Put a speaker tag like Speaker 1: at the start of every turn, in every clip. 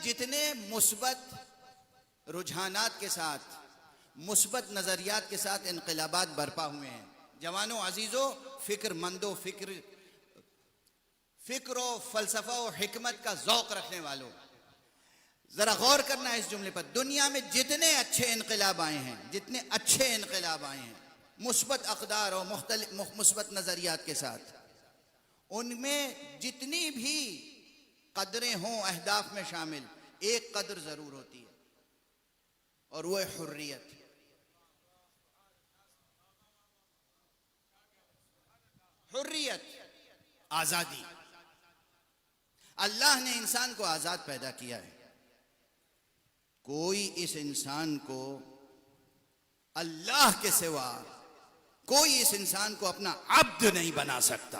Speaker 1: जितने मुस्बत रुझानात के साथ, मुस्बत नजरियात के साथ इनकलाबात बरपा हुए हैं। जवानों, अजीजों, फिक्रमंदों, फिक्र और फलसफा और हिकमत का जौक रखने वालों, जरा गौर करना है इस जुमले पर। दुनिया में जितने अच्छे इनकलाब आए हैं, जितने अच्छे इनकलाब आए हैं मुस्बत अक़दार और मुस्बत नजरियात के साथ, उनमें जितनी भी कदरें हों अहदाफ में शामिल, एक कदर जरूर होती है और वो है हुर्रियत। हुर्रियत, आजादी। अल्लाह ने इंसान को आजाद पैदा किया है। कोई इस इंसान को अल्लाह के सिवा कोई इस इंसान को अपना अब्द नहीं बना सकता।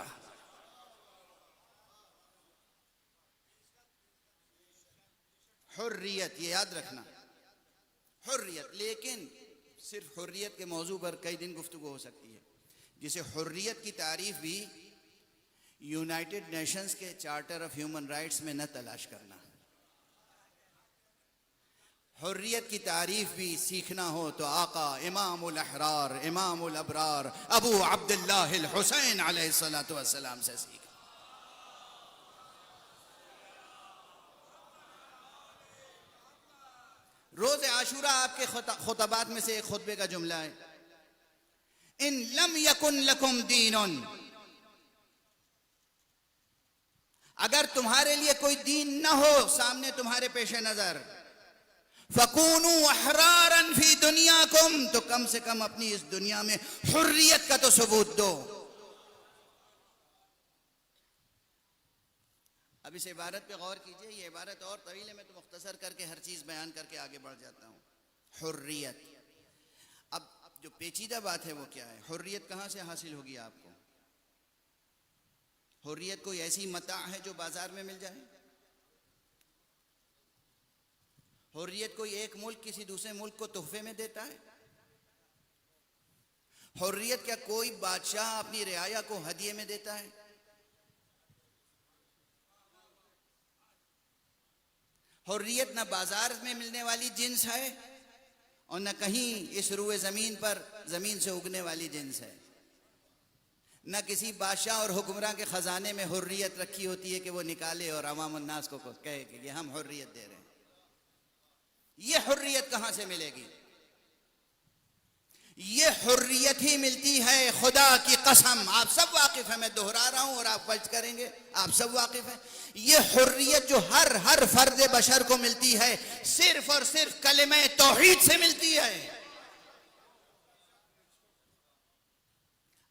Speaker 1: हुर्रियत, ये याद रखना, हुर्रियत। लेकिन सिर्फ हुर्रियत के मौजू पर कई दिन गुफ्तगू हो सकती है। जिसे हुर्रियत की तारीफ भी यूनाइटेड नेशंस के चार्टर ऑफ ह्यूमन राइट्स में न तलाश करना। हुर्रियत की तारीफ भी सीखना हो तो आका इमामुल अहरार, इमामुल अबरार अबू अब्दुल्लाह अल हुसैन अलैहिस्सलातु वस्सलाम से सीख। रोज़े आशूरा आपके खुतबात में से एक खुतबे का जुमला है, इन लम यकुन लकुम दीनुन, अगर तुम्हारे लिए कोई दीन न हो सामने तुम्हारे पेश नजर, फकूनू अहरारन फी दुनियाकुम, तो कम से कम अपनी इस दुनिया में हुर्रियत का तो सबूत दो। अब इस इबारत पे गौर कीजिए, ये इबारत और तवील है, मैं तो मुख्तसर करके हर चीज बयान करके आगे बढ़ जाता हूँ। हुर्रियत, अब जो पेचीदा बात है वो क्या है? हुर्रियत कहाँ से हासिल होगी आपको? हुर्रियत कोई ऐसी मता है जो बाजार में मिल जाए? हुर्रियत कोई एक मुल्क किसी दूसरे मुल्क को तोहफे में देता है? हुर्रियत क्या कोई बादशाह अपनी रियाया को हदिये में देता है? हुर्रियत न बाजार में मिलने वाली जिन्स है और न कहीं इस रुए जमीन पर जमीन से उगने वाली जिन्स है। न किसी बादशाह और हुक्मरान के खजाने में हुर्रियत रखी होती है कि वो निकाले और अवाम उन्नास को कहे कि हम हुर्रियत दे रहे हैं। ये हुर्रियत कहां से मिलेगी? ये हुर्रियत ही मिलती है, खुदा की कसम, आप सब वाकिफ हैं, मैं दोहरा रहा हूं और आप फर्ज करेंगे, आप सब वाकिफ हैं। ये हुर्रियत जो हर फर्द बशर को मिलती है, सिर्फ और सिर्फ कलिमे तौहीद से मिलती है।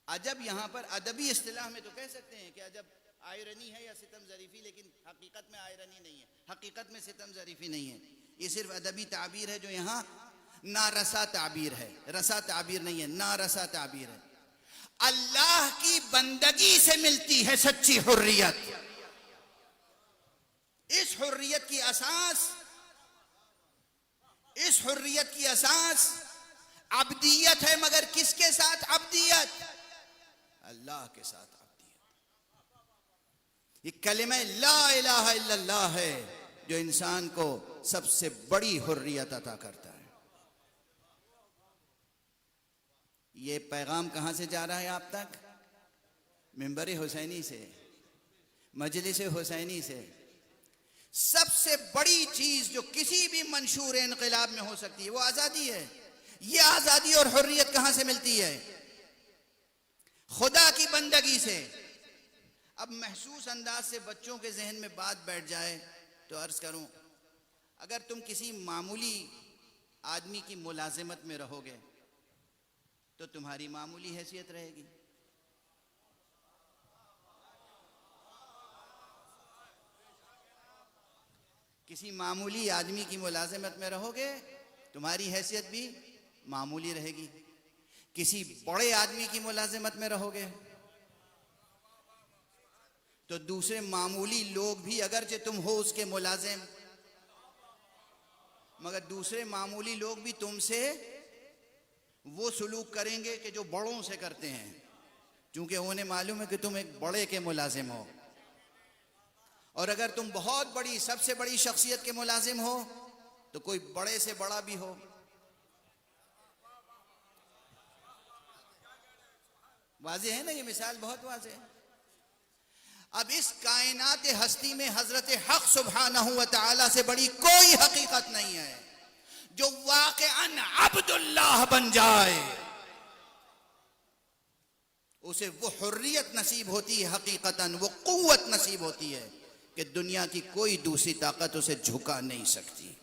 Speaker 1: अजब, यहां पर अदबी इस्तिलाह में तो कह सकते हैं कि अजब आयरनी है या सितम जरीफी, लेकिन हकीकत में आयरनी नहीं है, हकीकत में सितम जरीफी नहीं है। ये सिर्फ अदबी ताबीर है जो यहाँ नारसा ताबीर है, रसा ताबीर नहीं है, नारसा ताबीर है। अल्लाह की बंदगी से मिलती है सच्ची हुर्रियत। इस हुर्रियत की असास अब्दियत है, मगर किसके साथ अब्दियत? अल्लाह के साथ अब्दियत। ये कलिमा ला इलाहा इल्लल्लाह है जो इंसान को सबसे बड़ी हुर्रियत अता करता है। ये पैगाम कहां से जा रहा है आप तक? मिंबर हुसैनी से, मजलिस हुसैनी से। सबसे बड़ी चीज जो किसी भी मंशूर इनकलाब में हो सकती है वो आजादी है। ये आजादी और हुर्रियत कहां से मिलती है? खुदा की बंदगी से। अब महसूस अंदाज से बच्चों के जहन में बात बैठ जाए तो अर्ज करूं, अगर तुम किसी मामूली आदमी की मुलाजिमत में रहोगे तो तुम्हारी मामूली हैसियत रहेगी। किसी मामूली आदमी की मुलाजिमत में रहोगे तुम्हारी हैसियत भी मामूली रहेगी। किसी बड़े आदमी की मुलाजिमत में रहोगे तो दूसरे मामूली लोग भी, अगरचे तुम हो उसके मुलाजिम, मगर दूसरे मामूली लोग भी तुमसे वो सुलूक करेंगे कि जो बड़ों से करते हैं, क्योंकि उन्हें मालूम है कि तुम एक बड़े के मुलाजिम हो। और अगर तुम बहुत बड़ी, सबसे बड़ी शख्सियत के मुलाजिम हो तो कोई बड़े से बड़ा भी हो। वाज़ेह है ना, ये मिसाल बहुत वाज़ेह है। अब इस कायनात हस्ती में हजरत हक सुब्हानहू व तआला से बड़ी कोई हकीकत नहीं है। जो वाक़अन अब्दुल्लाह बन जाए उसे वो हुर्रियत नसीब होती है, हकीकतन वो कुव्वत नसीब होती है कि दुनिया की कोई दूसरी ताकत उसे झुका नहीं सकती।